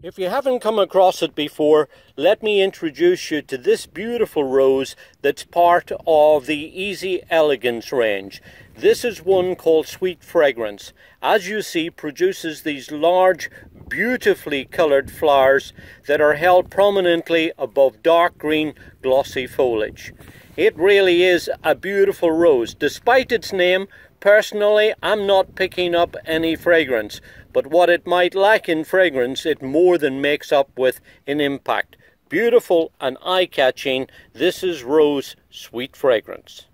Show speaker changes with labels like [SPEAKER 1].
[SPEAKER 1] If you haven't come across it before, let me introduce you to this beautiful rose that's part of the Easy Elegance range. This is one called Sweet Fragrance. As you see, produces these large, beautifully colored flowers that are held prominently above dark green, glossy foliage. It really is a beautiful rose. Despite its name, personally, I'm not picking up any fragrance, but what it might lack in fragrance, it more than makes up with in impact. Beautiful and eye-catching, this is Rose Sweet Fragrance.